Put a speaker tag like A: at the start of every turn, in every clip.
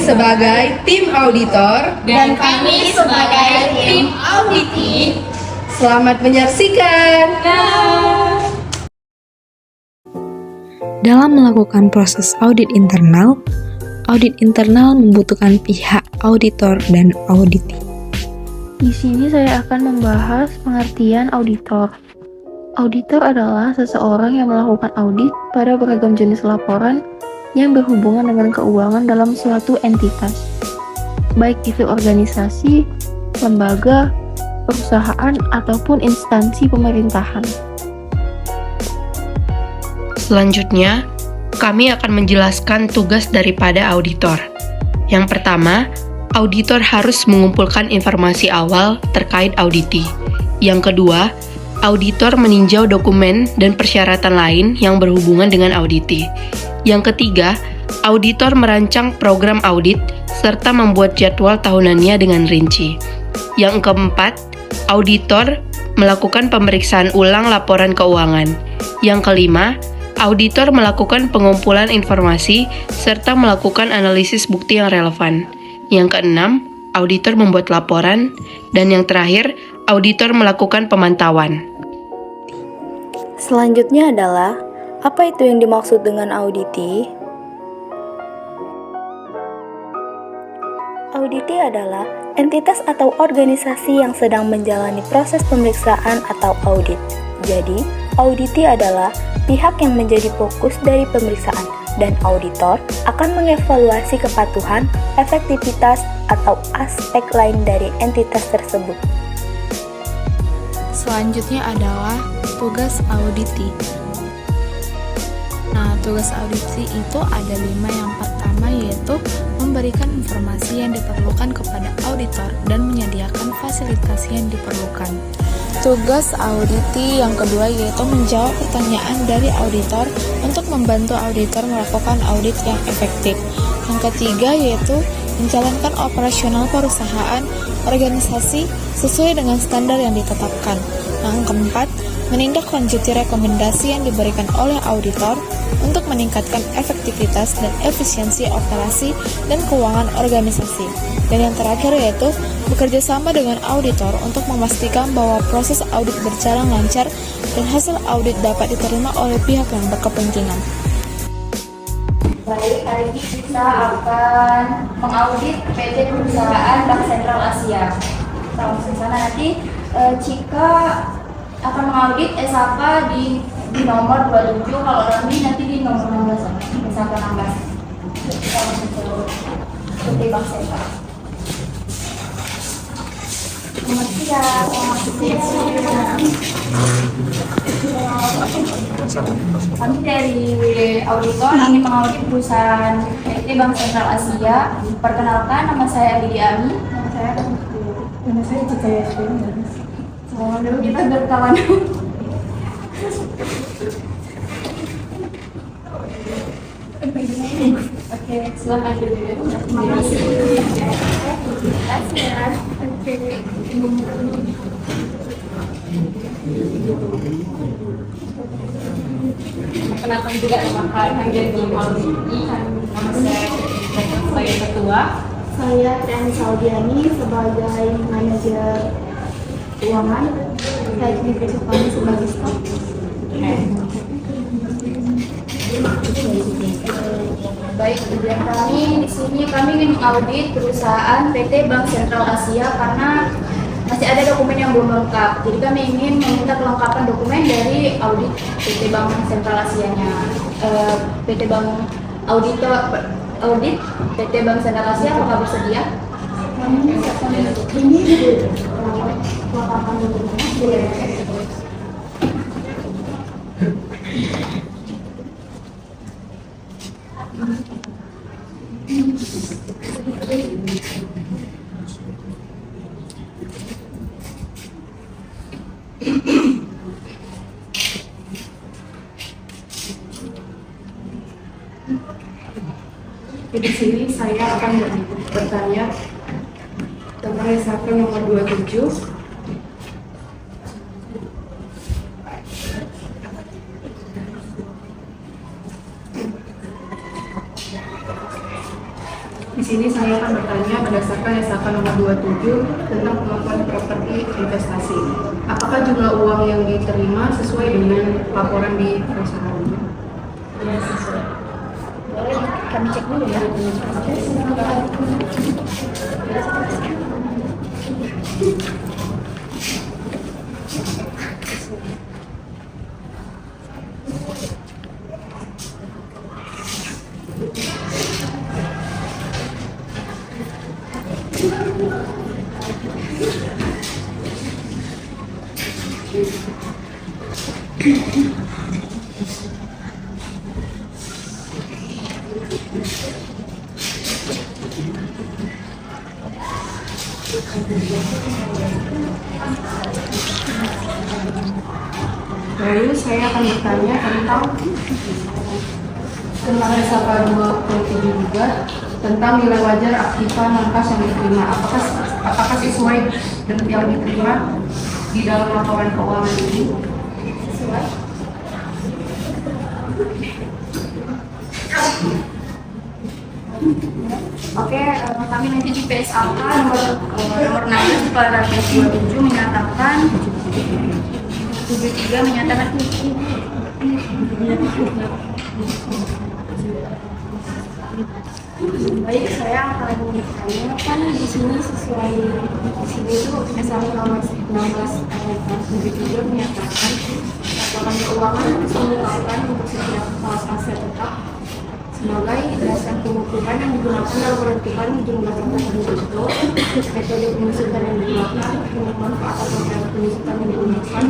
A: sebagai tim auditor
B: dan kami sebagai tim auditi.
A: Selamat menyaksikan.
C: Dalam melakukan proses audit internal membutuhkan pihak auditor dan auditi.
D: Di sini saya akan membahas pengertian auditor. Auditor adalah seseorang yang melakukan audit pada beragam jenis laporan yang berhubungan dengan keuangan dalam suatu entitas, baik itu organisasi, lembaga, perusahaan, ataupun instansi pemerintahan.
E: Selanjutnya, kami akan menjelaskan tugas daripada auditor. Yang pertama, auditor harus mengumpulkan informasi awal terkait auditi. Yang kedua, auditor meninjau dokumen dan persyaratan lain yang berhubungan dengan auditi. Yang ketiga, auditor merancang program audit serta membuat jadwal tahunannya dengan rinci. Yang keempat, auditor melakukan pemeriksaan ulang laporan keuangan. Yang kelima, auditor melakukan pengumpulan informasi serta melakukan analisis bukti yang relevan. Yang keenam, auditor membuat laporan. Dan yang terakhir, auditor melakukan pemantauan.
F: Selanjutnya adalah, apa itu yang dimaksud dengan auditi? Auditi adalah entitas atau organisasi yang sedang menjalani proses pemeriksaan atau audit. Jadi, auditi adalah pihak yang menjadi fokus dari pemeriksaan, dan auditor akan mengevaluasi kepatuhan, efektivitas, atau aspek lain dari entitas tersebut.
C: Selanjutnya adalah tugas auditi. Nah, tugas auditi itu ada 5. Yang pertama yaitu memberikan informasi yang diperlukan kepada auditor dan menyediakan fasilitas yang diperlukan. Tugas auditi yang kedua yaitu menjawab pertanyaan dari auditor untuk membantu auditor melakukan audit yang efektif. Yang ketiga yaitu menjalankan operasional perusahaan organisasi sesuai dengan standar yang ditetapkan. Yang keempat, menindaklanjuti rekomendasi yang diberikan oleh auditor untuk meningkatkan efektivitas dan efisiensi operasi dan keuangan organisasi. Dan yang terakhir yaitu bekerja sama dengan auditor untuk memastikan bahwa proses audit berjalan lancar dan hasil audit dapat diterima oleh pihak yang berkepentingan.
B: Baik, hari ini kita akan mengaudit PT Perusahaan Bank Sentral Asia. Langsung sana nanti Cika akan mengaudit SAPA di nomor 27, kalau Rami nanti di nomor 16, SAPA 16. Kita langsung ke PT Bank Sentral. Selamat siang. Kami dari auditor ingin mengaudit perusahaan PT Bank Sentral Asia. Perkenalkan, nama saya Lidi Ami. Nama saya Cika Yasmin. Selamat dulu, kita berkawan. Oke, silakan dulu. Terima kasih. Terima kasih ya. Oke.
G: Perkenalkan juga nama kalian yang jadi auditi. Nama saya sebagai ketua.
B: Saya Tiani Saudiani sebagai manajer keuangan. Saya diperiksa kami sebagai staf. Baik, tujuan kami di sini kami ingin mengaudit perusahaan PT Bank Sentral Asia karena masih ada dokumen yang belum lengkap. Jadi kami ingin meminta kelengkapan dokumen dari audit PT Bank Sentral Asianya. PT Bank audit PT Bank Sentral Asia apakah bersedia? Ini kelengkapan dokumennya.
G: Di sini saya akan bertanya tentang SAP nomor 27.
A: Di sini saya akan bertanya berdasarkan SK nomor 27 tentang pengakuan properti investasi. Apakah jumlah uang yang diterima sesuai dengan laporan di perusahaan?
B: Ya, sesuai. Boleh kami cek dulu ya.
A: Lalu saya akan bertanya tentang SK 27 juga tentang nilai wajar aktiva non-kas yang diterima. Apakah sesuai dengan yang diterima di dalam laporan keuangan ini?
B: Sesuai. Oke, kami nanti di PSAK nomor 16 pada 27 menyatakan 73 menyatakan baik, saya akan bertanya kan di sini sesuai sini itu SK nomor 16 ayat 73 menyatakan laporan keuangan harus mengungkapkan untuk setiap aset tetap sebagai dasar pengukuran yang digunakan dalam menentukan jumlah tetap deposito, metode penyusutan yang digunakan, manfaat atau cara penyusutan yang digunakan,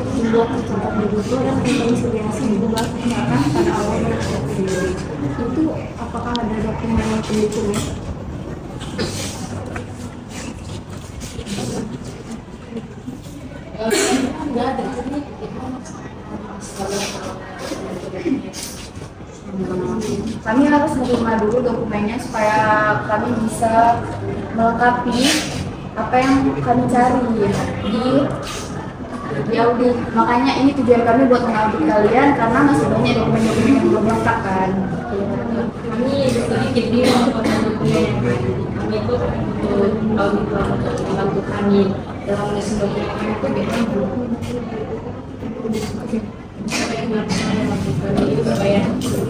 B: jumlah tetap deposito dan rekonsiliasi jumlah tindakan pada awal menetapkan sendiri. Itu apakah ada dokumen yang pendukungnya?
A: Enggak ada.
B: Kami harus menerima dulu dokumennya supaya kami bisa melengkapi apa yang kami cari di audit. Makanya ini tujuan kami buat mengaudit kalian karena masih banyak dokumen-dokumen yang belum lengkap kan.
G: Kami sedikit bingung tentang dokumen yang ada. Kami itu auditor untuk membantu kami dalam mengisi dokumen itu kita supaya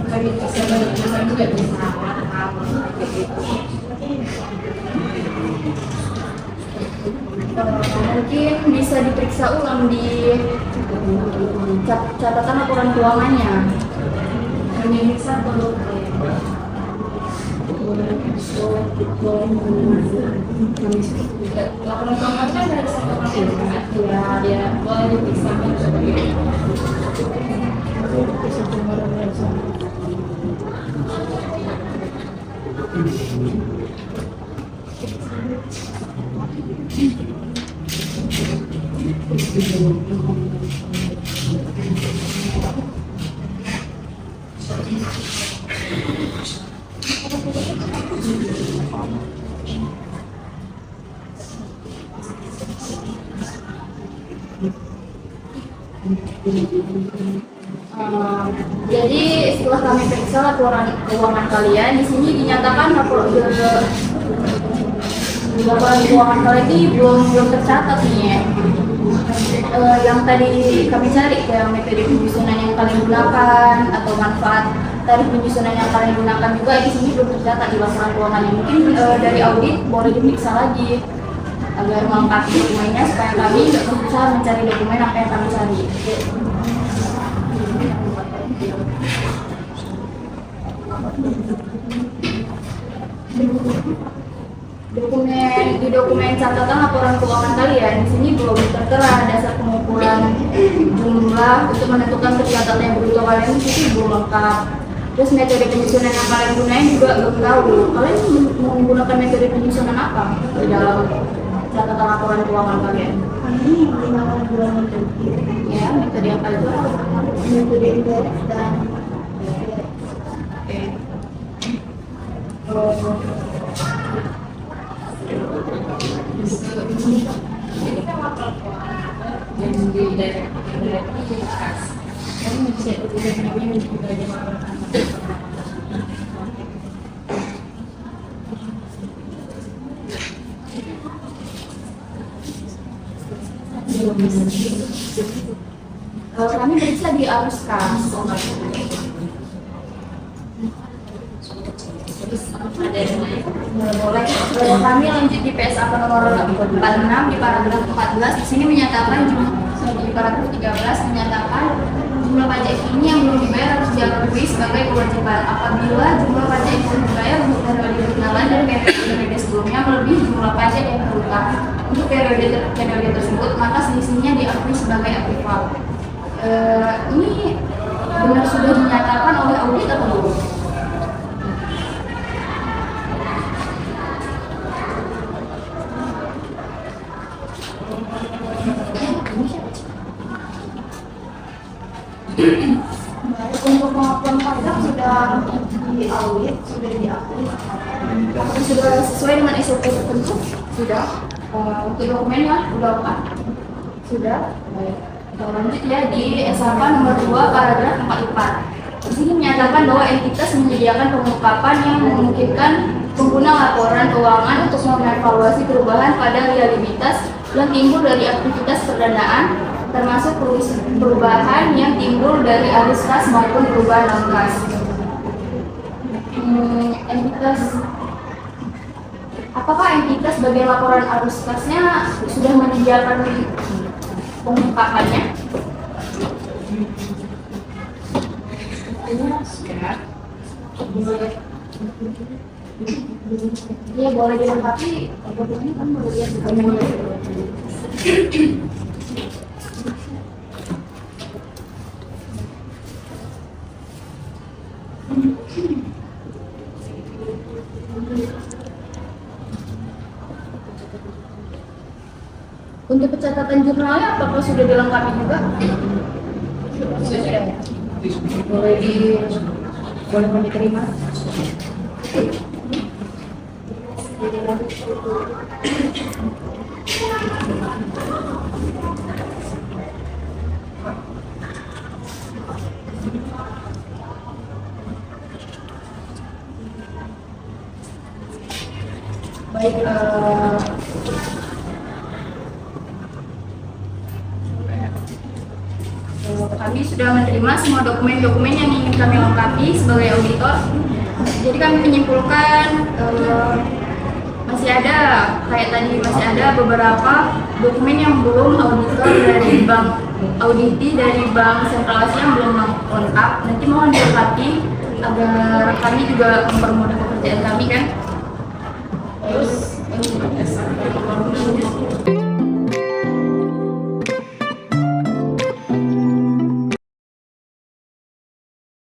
G: kami bisa benar-benar juga bisa paham gitu.
B: Mungkin bisa diperiksa ulang di catatan laporan keuangannya.
G: Hanya bisa perlu laporan keuangan kan dari satu orang ya, dia boleh diperiksa seperti itu.
B: Jadi setelah kami periksa laporan keuangan kalian, di sini dinyatakan laporan keuangan kalian ini belum tercatat nih ya. Yang tadi kami cari yang metode penyusunan yang kalian gunakan atau manfaat tarif penyusunan yang kalian gunakan juga di sini belum tercatat di laporan keuangannya. Mungkin dari audit boleh diperiksa lagi agar melengkapi dokumennya supaya kami tidak susah mencari dokumen apa yang kami cari. Dokumen catatan laporan keuangan kalian di sini belum tertera dasar pengukuran jumlah untuk menentukan tercatatnya yang bruto kalian di sini belum lengkap. Terus metode penyusunan yang kalian gunain juga belum tahu. Kalian menggunakan metode penyusunan apa di dalam catatan laporan keuangan kalian?
F: Kami menggunakan dua metode.
B: Ya, metode apa itu?
F: Metode indirect dan
G: yang di daerah itu khas. Kami bisa namanya juga
B: Kami periksa di arus kas. Boleh. Kami lanjut di PSAK nomor 46 di paragraf 14. Di sini menyatakan di paragraf 13 menyatakan jumlah pajak ini yang belum dibayar harus diakui sebagai kewajiban apabila jumlah pajak yang belum dibayar untuk periode perkenalan dan periode sebelumnya melebihi jumlah pajak yang terutang untuk periode tersebut, maka selisihnya diakui sebagai aprival. Ini benar sudah dinyatakan oleh audit atau belum? Untuk pengakuan pajak sudah diaudit, sudah diakui, sudah sesuai dengan SOP tertentu, sudah. Untuk dokumennya sudah lengkap, sudah. Lanjut ya di SAK nomor 2 paragraf 44. Di sini menyatakan bahwa entitas menyediakan pengungkapan yang memungkinkan pengguna laporan keuangan untuk mengevaluasi perubahan pada realitas yang timbul dari aktivitas perdanaan, termasuk perubahan yang timbul dari arus kas maupun perubahan non kas. Apakah entitas bagian laporan arus kasnya sudah menyediakan pengungkapannya? Iya, boleh dilengkapi. Dokumennya kan boleh lihat dokumennya. Untuk pencatatan jurnalnya apakah sudah dilengkapi juga? Sudah. Boleh kami terima. Baik, kami sudah menerima semua dokumen-dokumen yang ingin kami lengkapi sebagai auditor. Jadi kami menyimpulkan masih ada, kayak tadi masih ada beberapa dokumen yang belum auditor dari bank auditi dari Bank Sentral Asia yang belum lengkap. Nanti mohon dilengkapi agar kami juga mempermudah pekerjaan kami kan.